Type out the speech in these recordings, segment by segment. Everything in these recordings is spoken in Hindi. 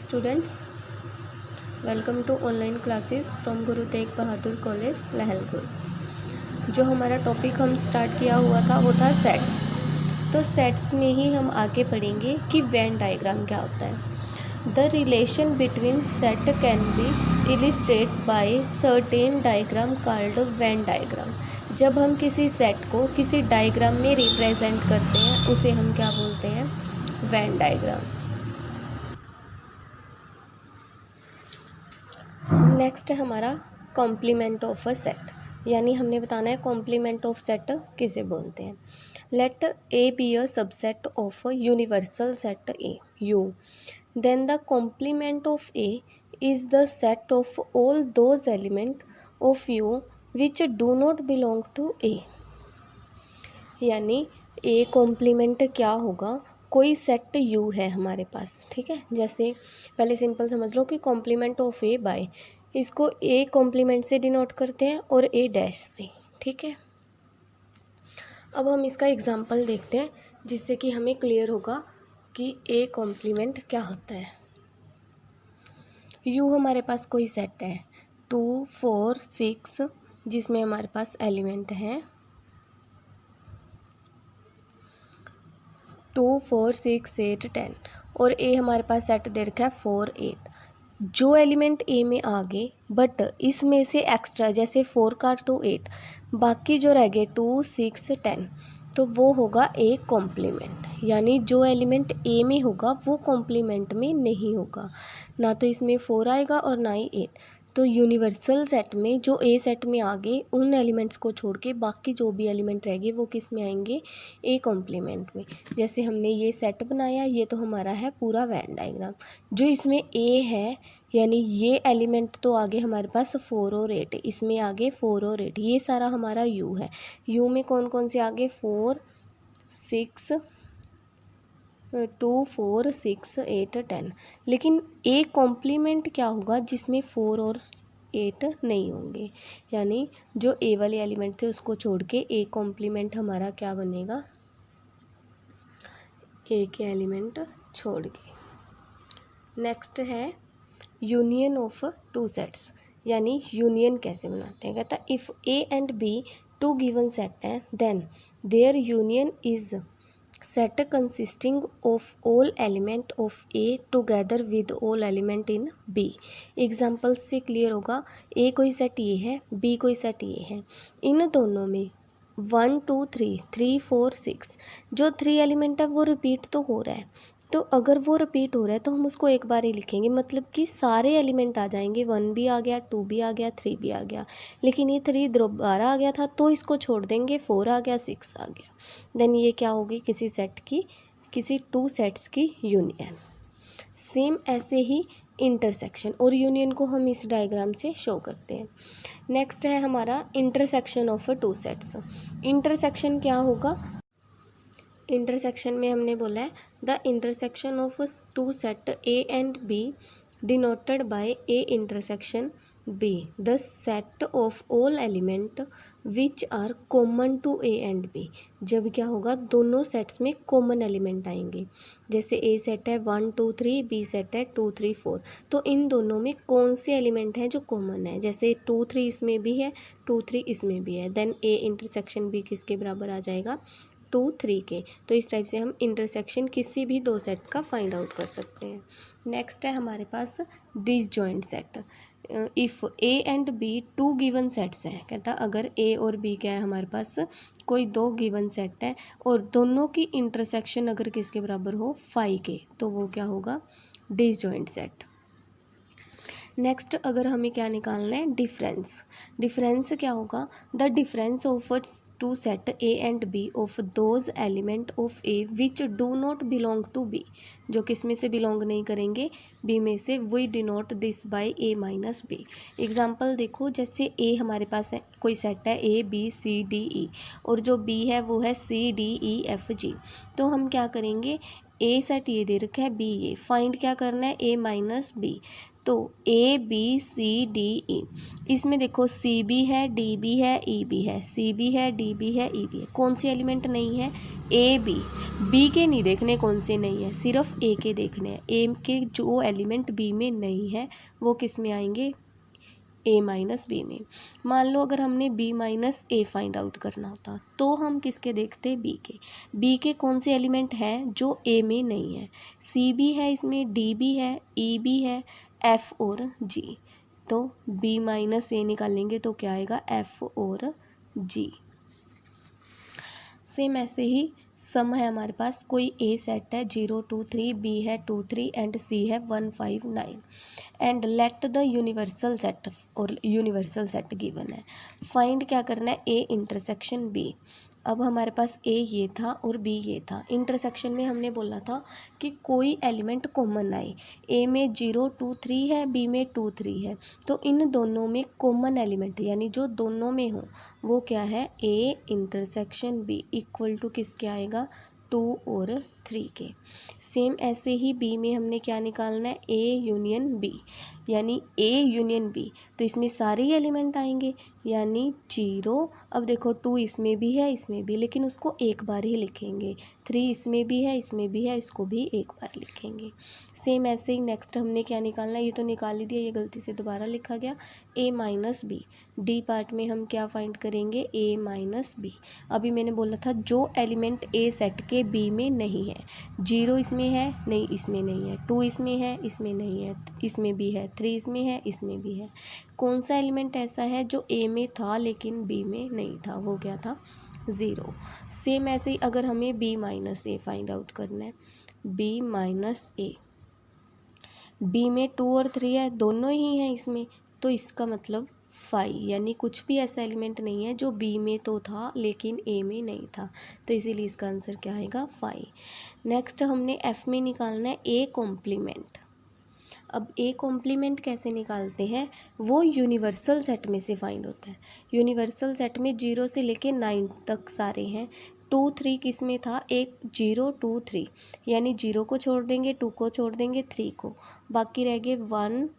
students, welcome to online classes from Guru Tegh Bahadur college लहलपुर। जो हमारा टॉपिक हम स्टार्ट किया हुआ था वो था सेट्स। तो सेट्स में ही हम आगे पढ़ेंगे कि वेन डायग्राम क्या होता है। The relation between set can be illustrate by certain diagram called Venn diagram. जब हम किसी सेट को किसी डायग्राम में रिप्रेजेंट करते हैं उसे हम क्या बोलते हैं, वेन डायग्राम। नेक्स्ट है हमारा कॉम्प्लीमेंट ऑफ अ सेट, यानी हमने बताना है कॉम्प्लीमेंट ऑफ सेट किसे बोलते हैं। Let A be a subset of a universal set A U, then the complement of A is the set of all those element of U which do not belong to A. यानी ए कॉम्प्लीमेंट क्या होगा, कोई सेट यू है हमारे पास, ठीक है। जैसे पहले सिंपल समझ लो कि कॉम्प्लीमेंट ऑफ ए बाय, इसको ए कॉम्प्लीमेंट से डिनोट करते हैं और ए डैश से, ठीक है। अब हम इसका एग्जांपल देखते हैं जिससे कि हमें क्लियर होगा कि ए कॉम्प्लीमेंट क्या होता है। यू हमारे पास कोई सेट है 2, 4, 6 जिसमें हमारे पास एलिमेंट हैं 2, 4, 6, 8, 10 और ए हमारे पास सेट दे रखा है 4, 8। जो एलिमेंट ए में आ गए बट इसमें से एक्स्ट्रा जैसे 4 काट तो 8, बाकी जो रह गए 2, 6, 10 तो वो होगा ए कॉम्प्लीमेंट। यानी जो एलिमेंट ए में होगा वो कॉम्प्लीमेंट में नहीं होगा, ना तो इसमें 4 आएगा और ना ही 8। तो यूनिवर्सल सेट में जो ए सेट में आ गए उन एलिमेंट्स को छोड़ के बाकी जो भी एलिमेंट रह गए वो किस में आएंगे, ए कॉम्प्लीमेंट में। जैसे हमने ये सेट बनाया, ये तो हमारा है पूरा वेन डायग्राम। जो इसमें ए है यानी ये एलिमेंट तो आगे हमारे पास 4 और 8, इसमें आगे 4 और 8, ये सारा हमारा यू है। यू में कौन कौन से आगे 4, 6, 2, 4, 6, 8, 10। लेकिन ए कॉम्प्लीमेंट क्या होगा जिसमें 4 और 8 नहीं होंगे, यानी जो ए वाले एलिमेंट थे उसको छोड़ के ए कॉम्प्लीमेंट हमारा क्या बनेगा, ए के एलिमेंट छोड़ के। नेक्स्ट है यूनियन ऑफ टू सेट्स, यानी यूनियन कैसे बनाते हैं। कहता है if A and B two given set हैं then their union is set consisting of all element of A together with all element in B. Example से क्लियर होगा, ए कोई सेट ये है, बी कोई सेट ये है, इन दोनों में 1, 2, 3, 3, 4, 6 जो 3 एलिमेंट है वो रिपीट तो हो रहा है। तो अगर वो रिपीट हो रहा है तो हम उसको एक बार ही लिखेंगे, मतलब कि सारे एलिमेंट आ जाएंगे, 1 भी आ गया, 2 भी आ गया, 3 भी आ गया। लेकिन ये 3 दोबारा आ गया था तो इसको छोड़ देंगे, 4 आ गया, 6 आ गया। देन ये क्या होगी, किसी सेट की, किसी 2 सेट्स की यूनियन। सेम ऐसे ही इंटरसेक्शन और यूनियन को हम इस डायग्राम से शो करते हैं। नेक्स्ट है हमारा इंटरसेक्शन ऑफ 2 सेट्स। इंटरसेक्शन क्या होगा, इंटरसेक्शन में हमने बोला है the intersection of 2 set A and B denoted by A intersection B the set of all element which are common to A and B. जब क्या होगा, दोनों सेट्स में कॉमन एलिमेंट आएंगे। जैसे ए सेट है 1, 2, 3, बी सेट है 2, 3, 4, तो इन दोनों में कौन से एलिमेंट हैं जो कॉमन है। जैसे 2, 3 इसमें भी है, 2, 3 इसमें भी है, देन ए इंटरसेक्शन बी किसके बराबर आ जाएगा, 2, 3 के। तो इस टाइप से हम इंटरसेक्शन किसी भी 2 सेट का फाइंड आउट कर सकते हैं। नेक्स्ट है हमारे पास disjoint set. If A and B 2 given sets हैं, कहता अगर ए और बी क्या है हमारे पास, कोई 2 गिवन सेट है और दोनों की इंटरसेक्शन अगर किसके बराबर हो 5 के, तो वो क्या होगा, डिसजॉइंट सेट। नेक्स्ट अगर हमें क्या निकालना है, डिफरेंस। डिफरेंस क्या होगा, the difference of 2 set A and B of those element of A which do not belong to B, जो किस में से बिलोंग नहीं करेंगे, बी में से, we denote this by A minus B. Example देखो, जैसे ए हमारे पास है कोई सेट है A B C D E और जो बी है वो है C D E F G. तो हम क्या करेंगे, ए सेट ये दे रखा है, बी ये, फाइंड क्या करना है, ए माइनस बी। तो A B C D E, इसमें देखो सी बी है, डी बी है, ई बी है, सी बी है, डी बी है, ई बी है, कौन सी एलिमेंट नहीं है, ए बी। बी के नहीं देखने कौन से नहीं है, सिर्फ ए के देखने हैं। ए के जो एलिमेंट बी में नहीं है वो किस में आएंगे, ए माइनस बी में। मान लो अगर हमने बी माइनस ए फाइंड आउट करना होता तो हम किसके देखते, बी के। बी के कौन से एलिमेंट हैं जो ए में नहीं है, सी बी है, इसमें डी बी है, ई बी है, एफ और जी। तो बी माइनस ए निकालेंगे तो क्या आएगा, एफ और जी। सेम ऐसे ही सम है हमारे पास, कोई ए सेट है 0 2 3, बी है 2 3 एंड सी है 1 5 9 and let the universal set, और यूनिवर्सल सेट गिवन है। फाइंड क्या करना है, ए इंटरसेक्शन बी। अब हमारे पास ए ये था और बी ये था, इंटरसेक्शन में हमने बोला था कि कोई एलिमेंट कॉमन आए। ए में 0 2 3 है, बी में 2 3 है, तो इन दोनों में कॉमन एलिमेंट यानी जो दोनों में हो वो क्या है, A intersection B equal to किसके आएगा, 2 और 3 के। सेम ऐसे ही बी में हमने क्या निकालना है, ए यूनियन बी, यानी ए यूनियन बी, तो इसमें सारे ही एलिमेंट आएंगे यानी 0। अब देखो 2 इसमें भी है, इसमें भी, लेकिन उसको एक बार ही लिखेंगे। 3 इसमें भी है, इसमें भी है, इसको भी एक बार लिखेंगे। सेम ऐसे ही नेक्स्ट हमने क्या निकालना है, ये तो निकाल ही दिया, ये गलती से दोबारा लिखा गया, A minus B. D part में हम क्या फाइंड करेंगे, ए माइनस बी। अभी मैंने बोला था जो एलिमेंट ए सेट के बी में नहीं है, 0 इसमें है, नहीं इसमें नहीं है, 2 इसमें है, इसमें नहीं है, इसमें भी है, 3 इसमें है, इसमें भी है। कौन सा एलिमेंट ऐसा है जो ए में था लेकिन बी में नहीं था, वो क्या था, 0। सेम ऐसे ही अगर हमें बी माइनस ए फाइंड आउट करना है, बी माइनस ए, बी में 2 और 3 है, दोनों ही हैं इसमें, तो इसका मतलब 5, यानी कुछ भी ऐसा एलिमेंट नहीं है जो बी में तो था लेकिन ए में नहीं था, तो इसीलिए इसका आंसर क्या आएगा, 5। नेक्स्ट हमने एफ में निकालना है ए कॉम्प्लीमेंट। अब ए कॉम्प्लीमेंट कैसे निकालते हैं, वो यूनिवर्सल सेट में से फाइंड होता है। यूनिवर्सल सेट में 0 से लेके 9 तक सारे हैं। 2 3 किस में था, एक 0 2 3, यानी 0 को छोड़ देंगे, 2 को छोड़ देंगे, 3 को, बाकी रह गए 1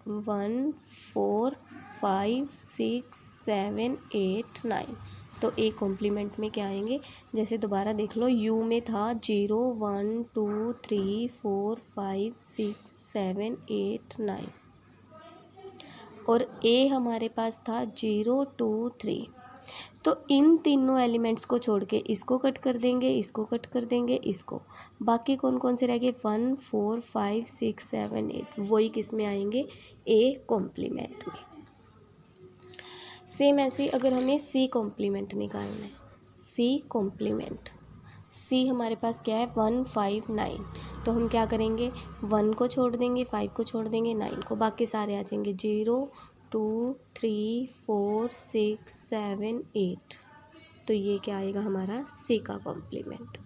1 4 5 6 7 8 9। तो ए कॉम्प्लीमेंट में क्या आएंगे, जैसे दोबारा देख लो, यू में था 0 1 2 3 4 5 6 7 8 9 और ए हमारे पास था 0 2 3। तो इन तीनों एलिमेंट्स को छोड़ के इसको कट कर देंगे, इसको कट कर देंगे, इसको, बाकी कौन कौन से रह गए, 1 4 5 6 7 8, वही किस में आएंगे, ए कॉम्प्लीमेंट में। सेम ऐसे अगर हमें सी कॉम्प्लीमेंट निकालना है, सी कॉम्प्लीमेंट, सी हमारे पास क्या है, 1 5 9, तो हम क्या करेंगे, 1 को छोड़ देंगे, 5 को छोड़ देंगे, 9 को, बाकी सारे आ जाएंगे 0 2 3 4 6 7 8। तो ये क्या आएगा हमारा, सी का कॉम्प्लीमेंट।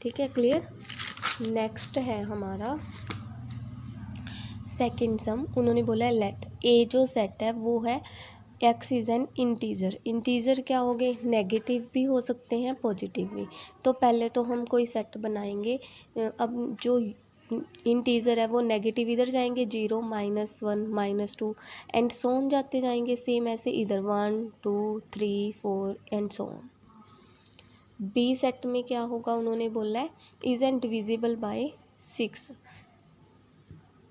ठीक है, क्लियर। नेक्स्ट है हमारा सेकंड सम। उन्होंने बोला है लेट ए जो सेट है वो है x is an integer. Integer क्या हो गए, नेगेटिव भी हो सकते हैं, पॉजिटिव भी। तो पहले तो हम कोई सेट बनाएंगे। अब जो इंटीजर है वो नेगेटिव इधर जाएंगे, 0 -1 -2 एंड सो ऑन जाते जाएंगे। सेम ऐसे इधर 1 2 3 4 and so on. B set में क्या होगा, उन्होंने बोला है इज एन डिविजिबल बाय 6।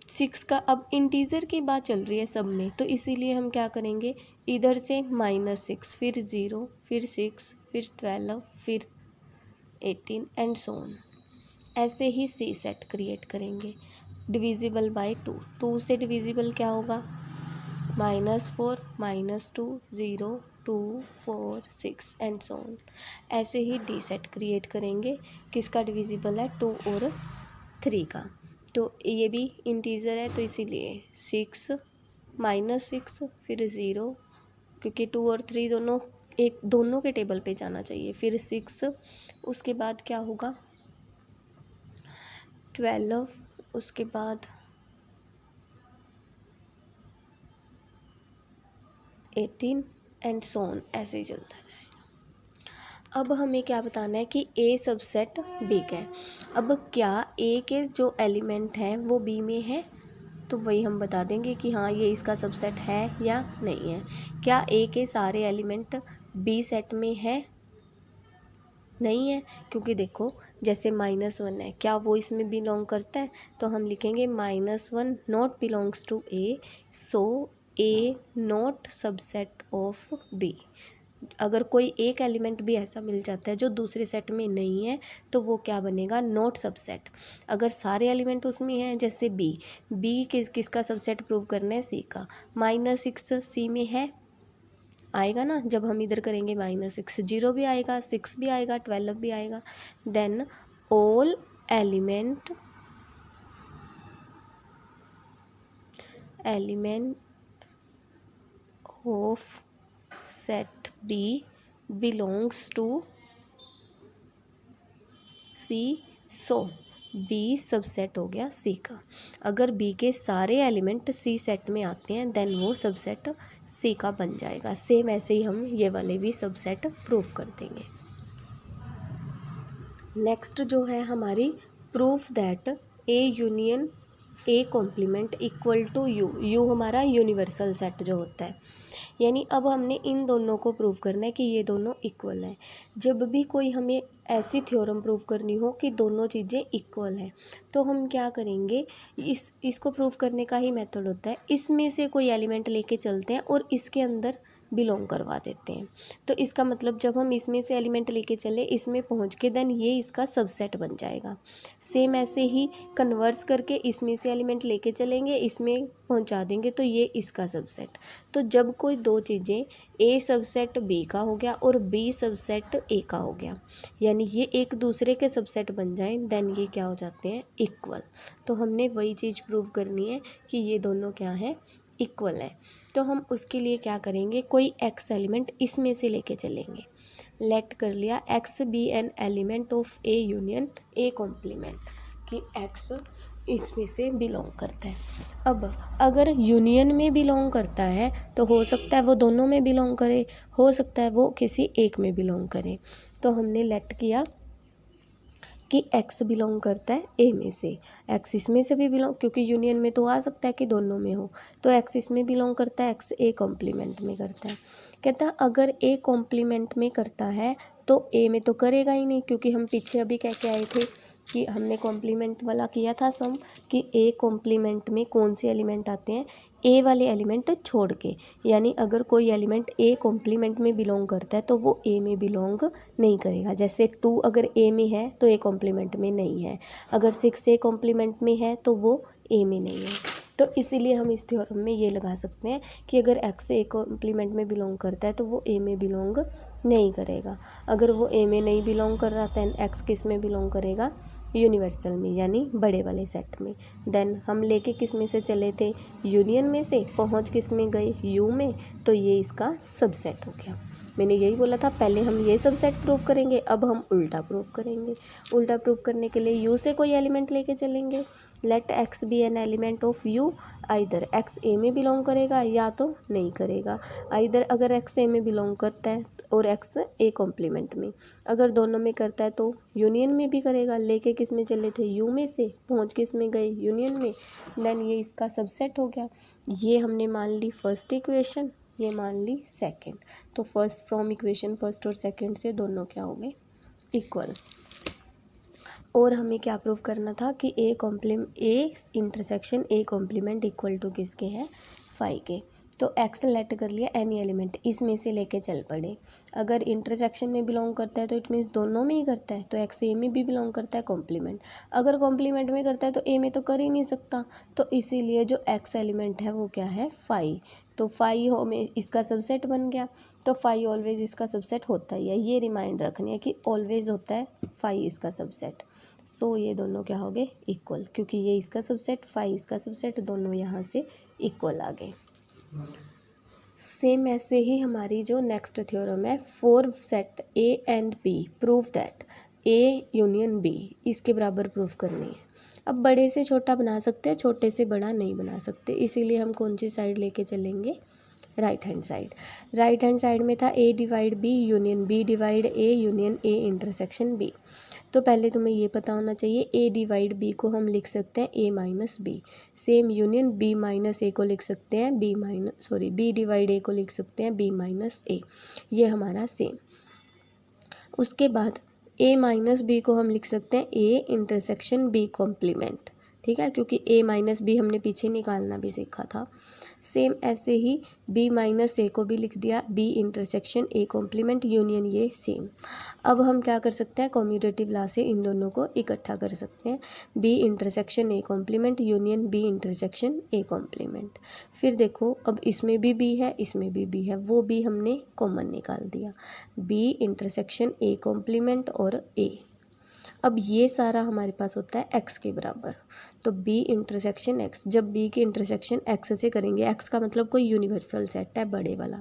6 का अब इंटीजर की बात चल रही है सब में, तो इसीलिए हम क्या करेंगे, इधर से -6 फिर 0 फिर 6 फिर 12 फिर 18 एंड सो ऑन। ऐसे ही सी सेट क्रिएट करेंगे, डिविजिबल बाय 2। 2 से डिविजिबल क्या होगा, -4 -2 0 2 4 6 एंड सो ऑन। ऐसे ही डी सेट क्रिएट करेंगे, किसका डिविजिबल है, 2 और 3 का। तो ये भी इंटीजर है तो इसीलिए 6 -6 फिर 0, क्योंकि 2 और 3 दोनों के टेबल पे जाना चाहिए, फिर 6, उसके बाद क्या होगा 12, उसके बाद 18 एंड सो ऑन, ऐसे ही चलता जाएगा। अब हमें क्या बताना है कि ए सबसेट बी का है। अब क्या ए के जो एलिमेंट हैं वो बी में है, तो वही हम बता देंगे कि हाँ ये इसका सबसेट है या नहीं है। क्या ए के सारे एलिमेंट बी सेट में है? नहीं है, क्योंकि देखो जैसे -1 है, क्या वो इसमें बिलोंग करता है? तो हम लिखेंगे -1 not belongs to A, so A not subset of B. अगर कोई एक एलिमेंट भी ऐसा मिल जाता है जो दूसरे सेट में नहीं है तो वो क्या बनेगा? Not subset. अगर सारे एलिमेंट उसमें हैं, जैसे बी किसका सबसेट प्रूव करना है? सी का। -6 सी में है, आएगा ना जब हम इधर करेंगे -6, 0 भी आएगा, 6 भी आएगा, 12 भी आएगा। Then all element of set B belongs to C, so B subset हो गया सी का। अगर बी के सारे एलिमेंट सी सेट में आते हैं देन वो सबसेट सी का बन जाएगा। सेम ऐसे ही हम ये वाले भी सबसेट प्रूफ कर देंगे। नेक्स्ट जो है हमारी proof that A union A complement equal to U. U हमारा यूनिवर्सल सेट जो होता है, यानी अब हमने इन दोनों को प्रूव करना है कि ये दोनों इक्वल हैं। जब भी कोई हमें ऐसी थ्योरम प्रूव करनी हो कि दोनों चीज़ें इक्वल हैं तो हम क्या करेंगे, इसको प्रूव करने का ही मेथड होता है इसमें से कोई एलिमेंट लेके चलते हैं और इसके अंदर बिलोंग करवा देते हैं। तो इसका मतलब जब हम इसमें से एलिमेंट लेके चले, इसमें पहुंच के देन ये इसका सबसेट बन जाएगा। सेम ऐसे ही कन्वर्स करके इसमें से एलिमेंट लेके चलेंगे, इसमें पहुंचा देंगे तो ये इसका सबसेट। तो जब कोई दो चीज़ें ए सबसेट बी का हो गया और बी सबसेट ए का हो गया, यानी ये एक दूसरे के सबसेट बन जाएं, देन ये क्या हो जाते हैं? इक्वल। तो हमने वही चीज़ प्रूव करनी है कि ये दोनों क्या हैं? इक्वल है। तो हम उसके लिए क्या करेंगे, कोई एक्स एलिमेंट इसमें से लेके चलेंगे। लेट कर लिया X be an element of A union A complement, कि एक्स इसमें से बिलोंग करता है। अब अगर यूनियन में बिलोंग करता है तो हो सकता है वो दोनों में बिलोंग करे, हो सकता है वो किसी एक में बिलोंग करे। तो हमने लेट किया कि एक्स बिलोंग करता है ए में से, एक्स इसमें से भी बिलोंग, क्योंकि यूनियन में तो आ सकता है कि दोनों में हो, तो एक्स इसमें बिलोंग करता है, एक्स ए कॉम्प्लीमेंट में करता है। कहता है अगर ए कॉम्प्लीमेंट में करता है तो ए में तो करेगा ही नहीं, क्योंकि हम पीछे अभी कह के आए थे कि हमने कॉम्प्लीमेंट वाला किया था सम, कि ए कॉम्प्लीमेंट में कौन से एलिमेंट आते हैं? ए वाले एलिमेंट छोड़ के। यानी अगर कोई एलिमेंट ए कॉम्प्लीमेंट में बिलोंग करता है तो वो ए में बिलोंग नहीं करेगा। जैसे 2 अगर ए में है तो ए कॉम्प्लीमेंट में नहीं है, अगर 6 ए कॉम्प्लीमेंट में है तो वो ए में नहीं है। तो इसीलिए हम इस थ्योरम में ये लगा सकते हैं कि अगर एक्स ए कॉम्प्लीमेंट में बिलोंग करता है तो वो ए में बिलोंग नहीं करेगा। अगर वो ए में नहीं बिलोंग कर रहा दैन एक्स किस में बिलोंग करेगा? यूनिवर्सल में, यानी बड़े वाले सेट में। देन हम लेके किस में से चले थे? यूनियन में से, पहुंच किस में गए? यू में, तो ये इसका सबसेट हो गया। मैंने यही बोला था पहले हम ये सबसेट प्रूव करेंगे, अब हम उल्टा प्रूव करेंगे। उल्टा प्रूव करने के लिए यू से कोई एलिमेंट लेके चलेंगे। Let X be an element of U, either X A में बिलोंग करेगा या तो नहीं करेगा। आइदर अगर एक्स ए में बिलोंग करता है और एक्स ए कॉम्प्लीमेंट में, अगर दोनों में करता है तो यूनियन में भी करेगा। लेके किस में चले थे? यू में से, पहुंच किस में गए? यूनियन में। देन ये इसका सबसेट हो गया। ये हमने मान ली फर्स्ट इक्वेशन, ये मान ली सेकंड। तो फर्स्ट फ्रॉम इक्वेशन फर्स्ट और सेकंड से दोनों क्या हो गए? इक्वल। और हमें क्या प्रूव करना था कि A intersection A complement equal to किसके है? फाई के। तो एक्स लेट कर लिया, एनी एलिमेंट इसमें से लेके चल पड़े। अगर इंटरसेक्शन में बिलोंग करता है तो इट मीन्स दोनों में ही करता है, तो एक्स ए में भी बिलोंग करता है कॉम्प्लीमेंट। अगर कॉम्प्लीमेंट में करता है तो ए में तो कर ही नहीं सकता, तो इसीलिए जो एक्स एलिमेंट है वो क्या है? फाई। तो फाई में इसका सबसेट बन गया। तो फाई ऑलवेज इसका सबसेट होता ही है, ये रिमाइंड रखनी है कि ऑलवेज होता है फाई इसका सबसेट। सो ये दोनों क्या हो गए? इक्वल, क्योंकि ये इसका सबसेट, फाई इसका सबसेट, दोनों यहाँ से इक्वल आ गए। सेम ऐसे ही हमारी जो नेक्स्ट थ्योरम है, for set A and B prove that A union B, इसके बराबर प्रूफ करनी है। अब बड़े से छोटा बना सकते हैं, छोटे से बड़ा नहीं बना सकते, इसीलिए हम कौन सी साइड लेके चलेंगे? राइट हैंड साइड में था A divide B union B divide A union A intersection B. तो पहले तुम्हें ये पता होना चाहिए ए डिवाइड बी को हम लिख सकते हैं A minus B. Same union B minus A को लिख सकते हैं बी डिवाइड ए को लिख सकते हैं बी माइनस ए। ये हमारा सेम। उसके बाद ए माइनस बी को हम लिख सकते हैं ए इंटरसेक्शन बी कॉम्प्लीमेंट, ठीक है, क्योंकि ए माइनस बी हमने पीछे निकालना भी सीखा था। सेम ऐसे ही बी माइनस ए को भी लिख दिया B intersection A complement union ये सेम। अब हम क्या कर सकते हैं, कॉम्यूटेटिव लॉ से इन दोनों को इकट्ठा कर सकते हैं, B intersection A complement union B intersection A complement. फिर देखो अब इसमें भी बी है, इसमें भी बी है, वो बी हमने कॉमन निकाल दिया, बी इंटरसेक्शन ए कॉम्प्लीमेंट और ए। अब ये सारा हमारे पास होता है x के बराबर, तो b इंटरसेक्शन x, जब b की इंटरसेक्शन x से करेंगे, x का मतलब कोई यूनिवर्सल सेट है बड़े वाला,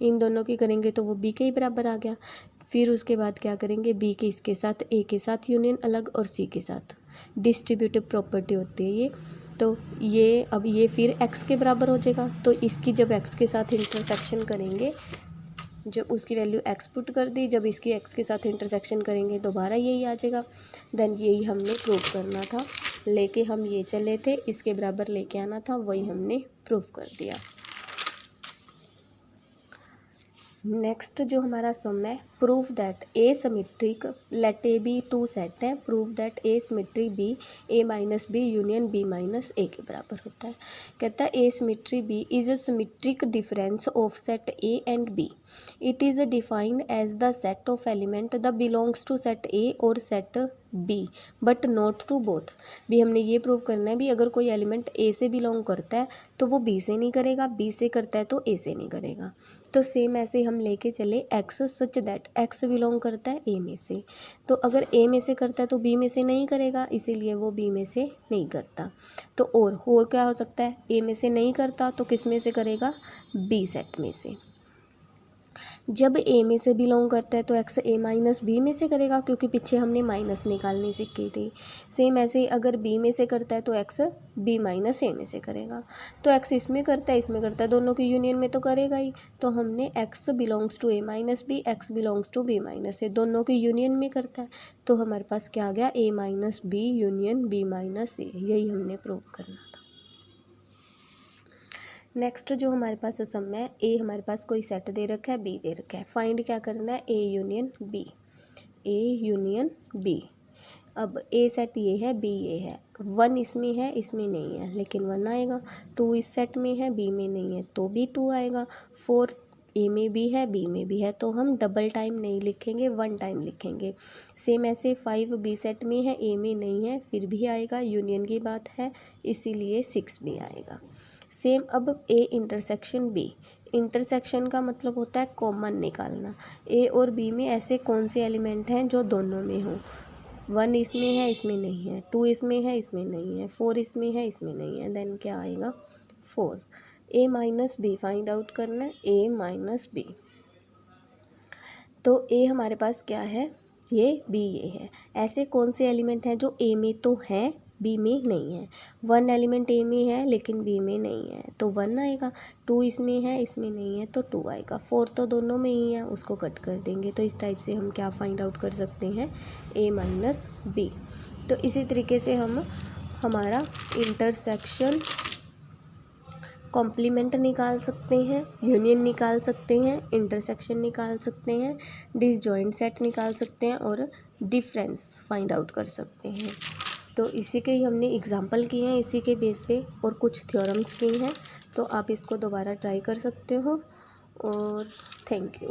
इन दोनों की करेंगे तो वो b के ही बराबर आ गया। फिर उसके बाद क्या करेंगे, b के इसके साथ a के साथ यूनियन अलग और c के साथ, डिस्ट्रीब्यूटिव प्रॉपर्टी होती है ये। तो ये अब ये फिर x के बराबर हो जाएगा, तो इसकी जब x के साथ इंटरसेक्शन करेंगे, जब उसकी वैल्यू x पुट कर दी, जब इसकी x के साथ इंटरसेक्शन करेंगे दोबारा यही आ जाएगा। देन यही हमने प्रूव करना था, लेके हम ये चले थे, इसके बराबर लेके आना था, वही हमने प्रूव कर दिया। नेक्स्ट जो हमारा सम है, prove that A symmetric let A B two set है, prove that A symmetry B A minus B union B minus A के बराबर होता है। कहता है A symmetry B is a symmetric difference of set A and B, it is defined as the set of element the belongs to set A और set B but not to both. भी हमने ये प्रूव करना है भी अगर कोई एलिमेंट ए से बिलोंग करता है तो वो बी से नहीं करेगा, बी से करता है तो ए से नहीं करेगा। तो सेम ऐसे हम लेके चले x such that x belong करता है ए में से, तो अगर ए में से करता है तो बी में से नहीं करेगा, इसीलिए वो बी में से नहीं करता। तो और हो क्या हो सकता है, ए में से नहीं करता तो किस में से करेगा, बी सेट में से। जब ए में से बिलोंग करता है तो एक्स ए माइनस बी में से करेगा, क्योंकि पीछे हमने माइनस निकालनी सीखी थी। सेम ऐसे ही अगर बी में से करता है तो एक्स बी माइनस ए में से करेगा। तो एक्स इसमें करता है इसमें करता है, दोनों की यूनियन में तो करेगा ही। तो हमने X belongs to A minus B, X belongs to B minus A, दोनों की यूनियन में करता है। तो हमारे पास क्या आ गया, A minus B union B minus A, यही हमने प्रूव करना था। नेक्स्ट जो हमारे पास सम है, ए हमारे पास कोई सेट दे रखा है, बी दे रखा है, फाइंड क्या करना है, A union B, A union B. अब ए सेट ये है, बी ये है, 1 इसमें है इसमें नहीं है लेकिन 1 आएगा, 2 इस सेट में है बी में नहीं है तो भी 2 आएगा, 4 ए में भी है बी में भी है, तो हम डबल टाइम नहीं लिखेंगे, 1 टाइम लिखेंगे। सेम ऐसे 5 बी सेट में है ए में नहीं है फिर भी आएगा, यूनियन की बात है इसीलिए 6 भी आएगा। सेम अब ए इंटरसेक्शन बी, इंटरसेक्शन का मतलब होता है कॉमन निकालना। ए और बी में ऐसे कौन से एलिमेंट हैं जो दोनों में हो, 1 इसमें है इसमें नहीं है, 2 इसमें है इसमें नहीं है, 4 इसमें है इसमें नहीं है, देन क्या आएगा 4। ए माइनस बी फाइंड आउट करना है, ए माइनस बी। तो ए हमारे पास क्या है, ये बी ये है। ऐसे कौन से एलिमेंट हैं जो ए में तो हैं बी में नहीं है, 1 एलिमेंट ए में है लेकिन बी में नहीं है तो 1 आएगा, 2 इसमें है इसमें नहीं है तो 2 आएगा, 4 तो दोनों में ही है उसको कट कर देंगे। तो इस टाइप से हम क्या फाइंड आउट कर सकते हैं, ए माइनस बी। तो इसी तरीके से हम हमारा इंटरसेक्शन कॉम्प्लीमेंट निकाल सकते हैं, यूनियन निकाल सकते हैं, इंटरसेक्शन निकाल सकते हैं, डिसजॉइंट सेट निकाल सकते हैं और डिफरेंस फाइंड आउट कर सकते हैं। तो इसी के ही हमने एग्जाम्पल किए हैं इसी के बेस पे, और कुछ थ्योरम्स की हैं, तो आप इसको दोबारा ट्राई कर सकते हो। और थैंक यू।